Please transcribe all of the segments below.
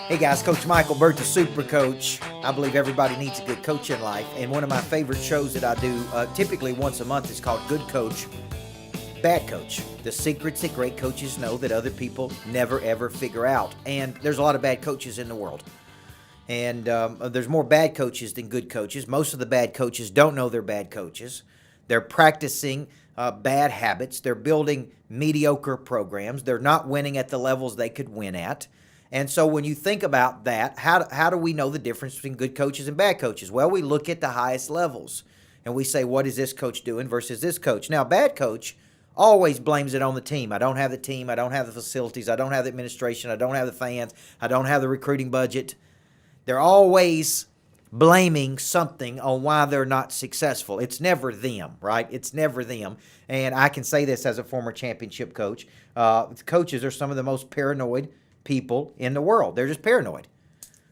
Hey guys, Coach Michael Burt, the Super Coach. I believe everybody needs a good coach in life, and one of my favorite shows that I do typically once a month is called Good Coach, Bad Coach. The secrets that great coaches know that other people never ever figure out. And there's a lot of bad coaches in the world. And there's more bad coaches than good coaches. Most of the bad coaches don't know they're bad coaches. They're practicing bad habits. They're building mediocre programs. They're not winning at the levels they could win at. And so when you think about that, how do we know the difference between good coaches and bad coaches? Well, we look at the highest levels and we say, what is this coach doing versus this coach? Now, bad coach always blames it on the team. I don't have the team. I don't have the facilities. I don't have the administration. I don't have the fans. I don't have the recruiting budget. They're always blaming something on why they're not successful. It's never them, right? It's never them. And I can say this as a former championship coach. Coaches are some of the most paranoid people in the world. They're just paranoid.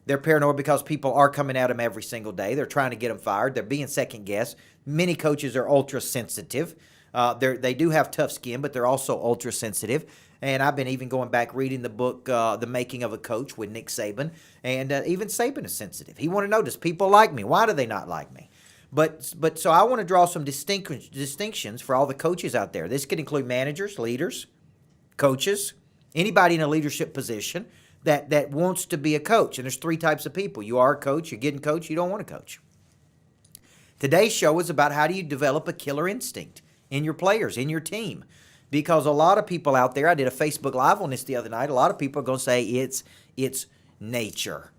They're paranoid because people are coming at them every single day. They're trying to get them fired. They're being second guessed. Many coaches are ultra sensitive. They do have tough skin, but they're also ultra sensitive. And I've been even going back reading the book, The Making of a Coach with Nick Saban. And even Saban is sensitive. He wanted to know, does people like me? Why do they not like me? But so I want to draw some distinctions for all the coaches out there. This could include managers, leaders, coaches, anybody in a leadership position that wants to be a coach. And there's three types of people. You are a coach, you're getting coached, you don't want to coach. Today's show is about how do you develop a killer instinct in your players, in your team. Because a lot of people out there, I did a Facebook Live on this the other night, a lot of people are going to say it's nature.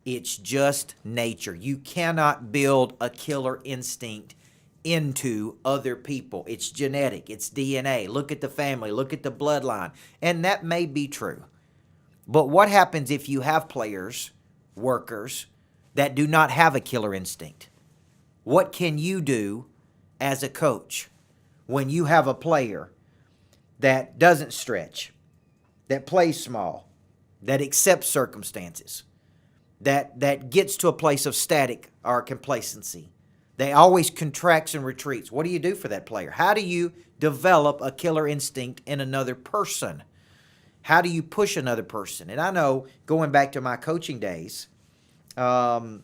It's just nature. You cannot build a killer instinct into other people. It's genetic. It's DNA. Look at the family. Look at the bloodline. And that may be true. But what happens if you have players, workers, that do not have a killer instinct? What can you do as a coach when you have a player that doesn't stretch, that plays small, that accepts circumstances, that gets to a place of static or complacency? They always contracts and retreats. What do you do for that player? How do you develop a killer instinct in another person? How do you push another person? And I know, going back to my coaching days, there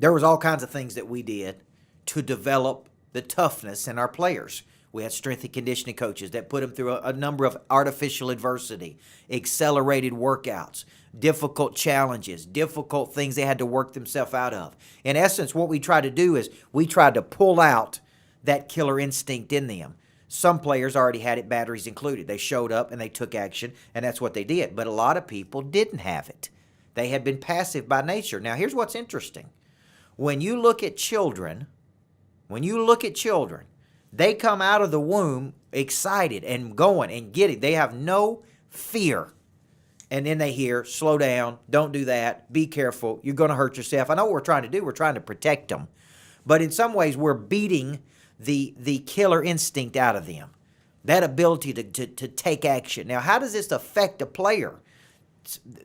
was all kinds of things that we did to develop the toughness in our players. We had strength and conditioning coaches that put them through a number of artificial adversity, accelerated workouts, difficult challenges, difficult things they had to work themselves out of. In essence, what we tried to do is we tried to pull out that killer instinct in them. Some players already had it, batteries included. They showed up and they took action, and that's what they did. But a lot of people didn't have it. They had been passive by nature. Now, here's what's interesting. When you look at children, they come out of the womb excited and going and getting. They have no fear. And then they hear, slow down, don't do that, be careful, you're going to hurt yourself. I know what we're trying to do. We're trying to protect them. But in some ways, we're beating the killer instinct out of them, that ability to take action. Now, how does this affect a player?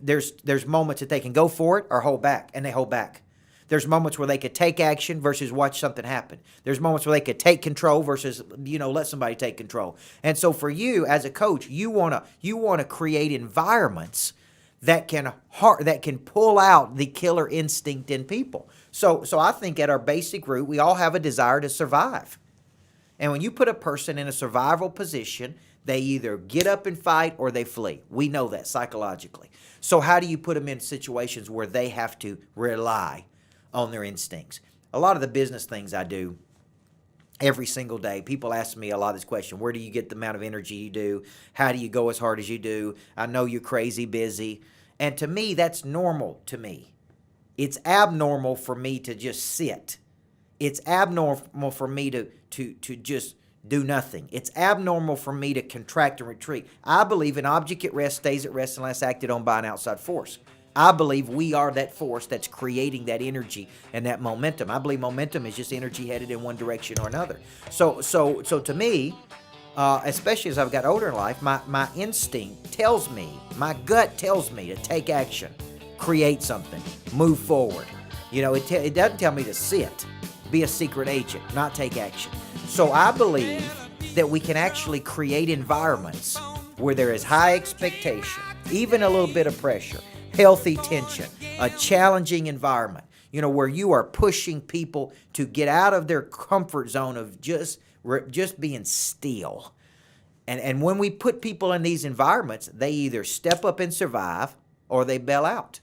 There's moments that they can go for it or hold back, and they hold back. There's moments where they could take action versus watch something happen. There's moments where they could take control versus, let somebody take control. And so for you as a coach, you want to create environments that can pull out the killer instinct in people. So I think at our basic root, we all have a desire to survive. And when you put a person in a survival position, they either get up and fight or they flee. We know that psychologically. So how do you put them in situations where they have to rely on their instincts? A lot of the business things I do every single day, people ask me a lot of this question: where do you get the amount of energy you do? How do you go as hard as you do? I know you're crazy busy. And to me, that's normal to me. It's abnormal for me to just sit. It's abnormal for me to just do nothing. It's abnormal for me to contract and retreat. I believe an object at rest stays at rest unless acted on by an outside force. I believe we are that force that's creating that energy and that momentum. I believe momentum is just energy headed in one direction or another. So to me, especially as I've got older in life, my instinct tells me, my gut tells me to take action, create something, move forward. It doesn't tell me to sit, be a secret agent, not take action. So I believe that we can actually create environments where there is high expectation, even a little bit of pressure, healthy tension, a challenging environment, where you are pushing people to get out of their comfort zone of just being still. And when we put people in these environments, they either step up and survive or they bail out.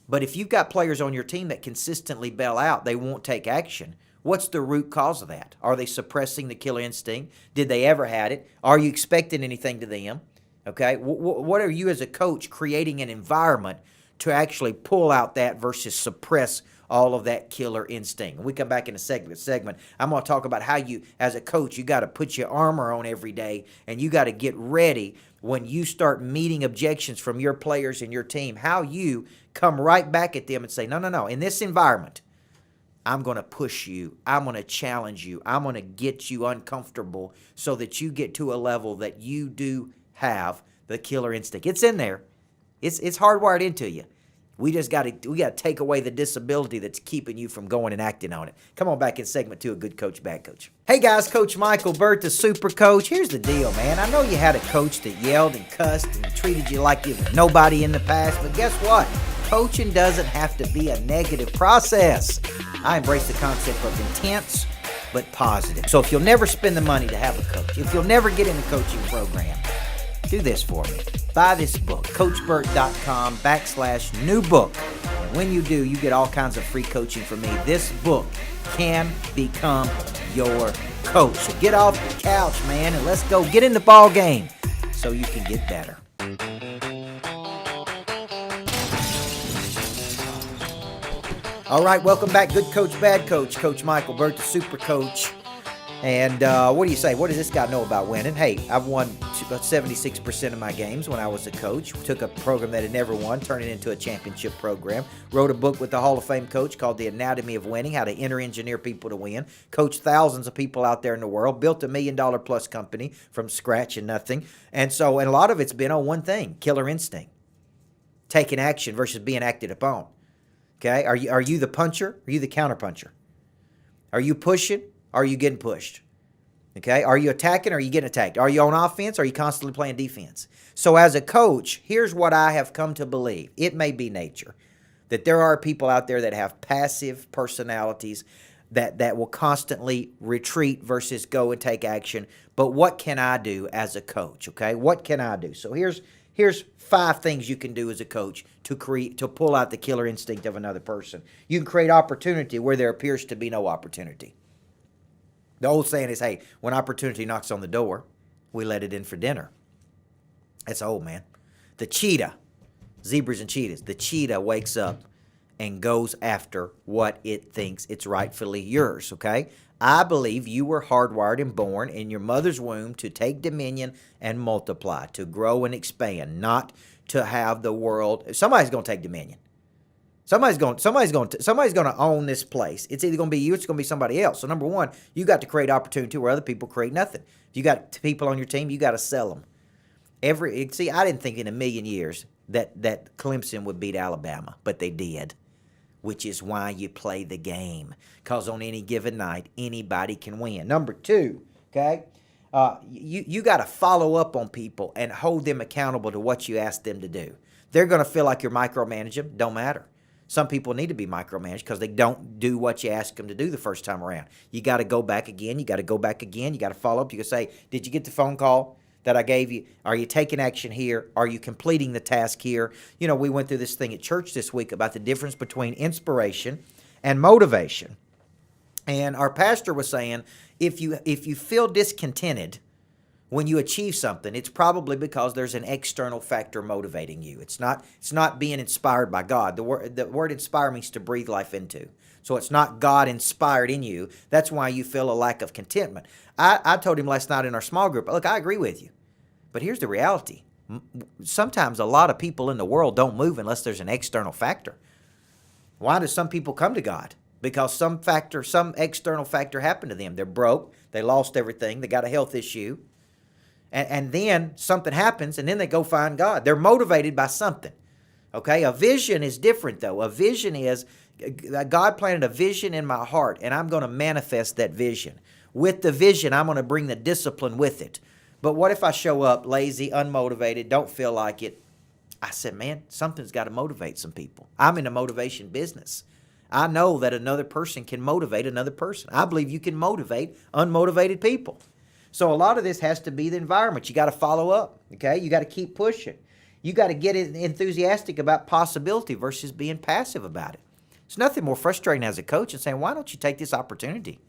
But if you've got players on your team that consistently bail out, they won't take action. What's the root cause of that? Are they suppressing the killer instinct? Did they ever had it? Are you expecting anything to them? Okay, what are you as a coach creating an environment to actually pull out that versus suppress all of that killer instinct? When we come back in a segment, I'm going to talk about how you, as a coach, you got to put your armor on every day, and you got to get ready when you start meeting objections from your players and your team, how you come right back at them and say, no, in this environment, I'm going to push you. I'm going to challenge you. I'm going to get you uncomfortable so that you get to a level that you do have the killer instinct. It's in there. It's hardwired into you. We got to take away the disability that's keeping you from going and acting on it. Come on back in segment 2 of Good Coach, Bad Coach. Hey guys, Coach Michael Burt, the Super Coach. Here's the deal, man. I know you had a coach that yelled and cussed and treated you like you were nobody in the past, but guess what? Coaching doesn't have to be a negative process. I embrace the concept of intense but positive. So if you'll never spend the money to have a coach, if you'll never get in the coaching program, do this for me. Buy this book, CoachBurt.com/new book. And when you do, you get all kinds of free coaching from me. This book can become your coach. So get off the couch, man, and let's go get in the ball game so you can get better. All right, welcome back. Good Coach, Bad Coach. Coach Michael Burt, the Super Coach. And what do you say? What does this guy know about winning? Hey, I've won about 76% of my games when I was a coach. Took a program that had never won, turned it into a championship program. Wrote a book with the Hall of Fame coach called The Anatomy of Winning, how to engineer people to win. Coached thousands of people out there in the world. Built $1 million plus company from scratch and nothing. And a lot of it's been on one thing, killer instinct. Taking action versus being acted upon. Okay? Are you the puncher? Or are you the counterpuncher? Are you pushing? Are you getting pushed? Okay? Are you attacking or are you getting attacked? Are you on offense or are you constantly playing defense? So as a coach, here's what I have come to believe. It may be nature. That there are people out there that have passive personalities that will constantly retreat versus go and take action. But what can I do as a coach? Okay? What can I do? So here's 5 things you can do as a coach to pull out the killer instinct of another person. You can create opportunity where there appears to be no opportunity. The old saying is, hey, when opportunity knocks on the door, we let it in for dinner. That's old, man. The cheetah, zebras and cheetahs, the cheetah wakes up and goes after what it thinks it's rightfully yours, okay? I believe you were hardwired and born in your mother's womb to take dominion and multiply, to grow and expand, not to have the world. Somebody's going to take dominion. Somebody's going to own this place. It's either going to be you, or it's going to be somebody else. So number one, you got to create opportunity where other people create nothing. If you got people on your team, you got to sell them. I didn't think in a million years that Clemson would beat Alabama, but they did, which is why you play the game, because on any given night, anybody can win. Number two, okay, you got to follow up on people and hold them accountable to what you ask them to do. They're going to feel like you're micromanaging them. Don't matter. Some people need to be micromanaged because they don't do what you ask them to do the first time around. You got to go back again. You got to go back again. You got to follow up. You can say, did you get the phone call that I gave you? Are you taking action here? Are you completing the task here? You know, we went through this thing at church this week about the difference between inspiration and motivation. And our pastor was saying, if you feel discontented when you achieve something, it's probably because there's an external factor motivating you. It's not being inspired by God. The word inspire means to breathe life into. So it's not God inspired in you. That's why you feel a lack of contentment. I told him last night in our small group, look, I agree with you. But here's the reality. Sometimes a lot of people in the world don't move unless there's an external factor. Why do some people come to God? Because some external factor happened to them. They're broke. They lost everything. They got a health issue. And then something happens, and then they go find God. They're motivated by something. Okay? A vision is different, though. A vision is God planted a vision in my heart, and I'm going to manifest that vision. With the vision, I'm going to bring the discipline with it. But what if I show up lazy, unmotivated, don't feel like it? I said, man, something's got to motivate some people. I'm in the motivation business. I know that another person can motivate another person. I believe you can motivate unmotivated people. So a lot of this has to be the environment. You got to follow up, okay? You got to keep pushing. You got to get enthusiastic about possibility versus being passive about it. It's nothing more frustrating as a coach than saying, why don't you take this opportunity?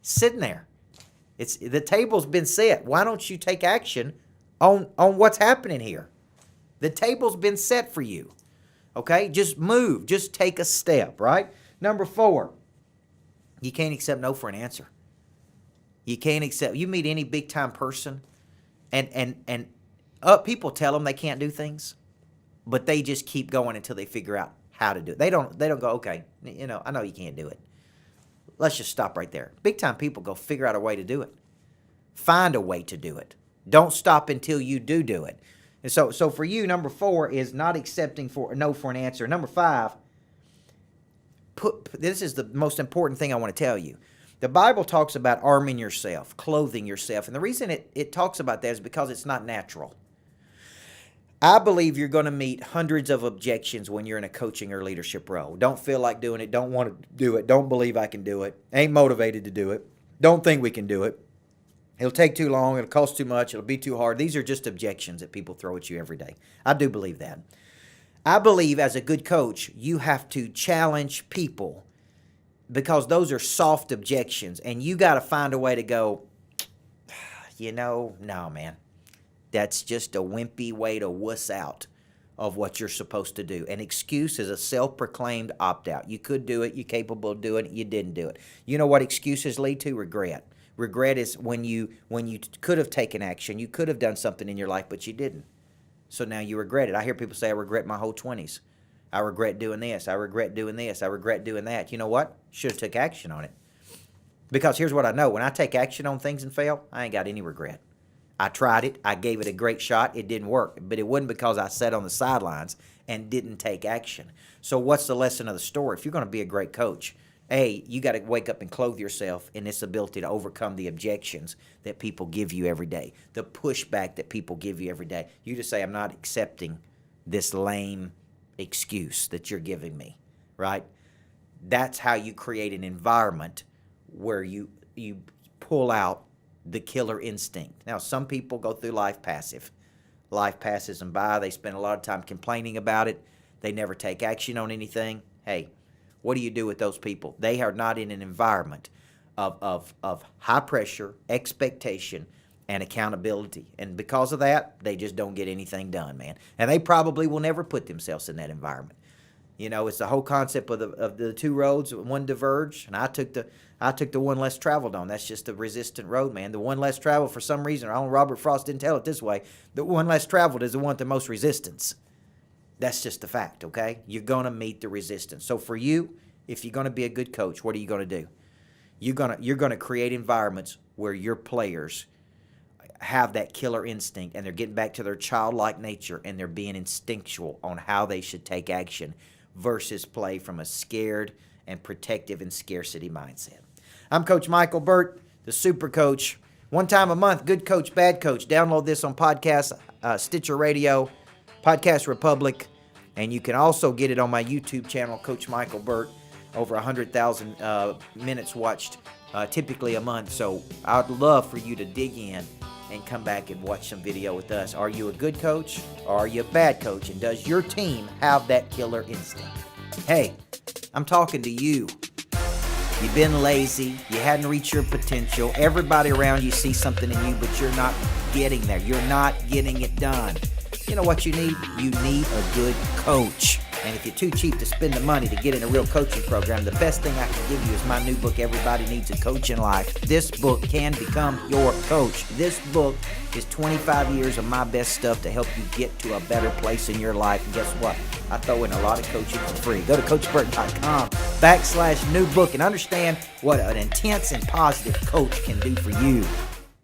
Sitting there. The table's been set. Why don't you take action on what's happening here? The table's been set for you. Okay? Just move. Just take a step, right? Number 4, you can't accept no for an answer. You can't accept. You meet any big time person, and people tell them they can't do things, but they just keep going until they figure out how to do it. They don't go, okay, I know you can't do it. Let's just stop right there. Big time people go figure out a way to do it. Find a way to do it. Don't stop until you do it. And so for you, number 4 is not accepting no for an answer. Number 5, this is the most important thing I want to tell you. The Bible talks about arming yourself, clothing yourself. And the reason it talks about that is because it's not natural. I believe you're going to meet hundreds of objections when you're in a coaching or leadership role. Don't feel like doing it. Don't want to do it. Don't believe I can do it. Ain't motivated to do it. Don't think we can do it. It'll take too long. It'll cost too much. It'll be too hard. These are just objections that people throw at you every day. I do believe that. I believe as a good coach, you have to challenge people because those are soft objections. And you got to find a way to go, no, man. That's just a wimpy way to wuss out of what you're supposed to do. An excuse is a self-proclaimed opt-out. You could do it. You're capable of doing it. You didn't do it. You know what excuses lead to? Regret. Regret is when you could have taken action. You could have done something in your life, but you didn't. So now you regret it. I hear people say, I regret my whole 20s. I regret doing this. I regret doing this. I regret doing that. You know what? Should have took action on it. Because here's what I know. When I take action on things and fail, I ain't got any regret. I tried it. I gave it a great shot. It didn't work. But it wasn't because I sat on the sidelines and didn't take action. So what's the lesson of the story? If you're going to be a great coach, you got to wake up and clothe yourself in this ability to overcome the objections that people give you every day, the pushback that people give you every day. You just say, I'm not accepting this lame excuse that you're giving me, right? That's how you create an environment where you pull out the killer instinct. Now, some people go through life passive. Life passes them by. They spend a lot of time complaining about it. They never take action on anything. Hey, what do you do with those people? They are not in an environment of high pressure, expectation, and accountability. And because of that, they just don't get anything done, man. And they probably will never put themselves in that environment. It's the whole concept of the two roads, one diverged, and I took the one less traveled on. That's just the resistant road, man. The one less traveled, for some reason, Robert Frost didn't tell it this way, the one less traveled is the one with the most resistance. That's just the fact, okay? You're going to meet the resistance. So for you, if you're going to be a good coach, what are you going to do? You're going to create environments where your players have that killer instinct and they're getting back to their childlike nature and they're being instinctual on how they should take action versus play from a scared and protective and scarcity mindset. I'm Coach Michael Burt, the Super Coach. One time a month, good coach, bad coach. Download this on podcast, Stitcher Radio, Podcast Republic, and you can also get it on my YouTube channel, Coach Michael Burt. Over 100,000 minutes watched typically a month. So I'd love for you to dig in and come back and watch some video with us. Are you a good coach or are you a bad coach? And does your team have that killer instinct? Hey, I'm talking to you. You've been lazy. You hadn't reached your potential. Everybody around you sees something in you, but you're not getting there. You're not getting it done. You know what you need? You need a good coach. And if you're too cheap to spend the money to get in a real coaching program, the best thing I can give you is my new book, Everybody Needs a Coach in Life. This book can become your coach. This book is 25 years of my best stuff to help you get to a better place in your life. And guess what? I throw in a lot of coaching for free. Go to CoachBurton.com/new book and understand what an intense and positive coach can do for you.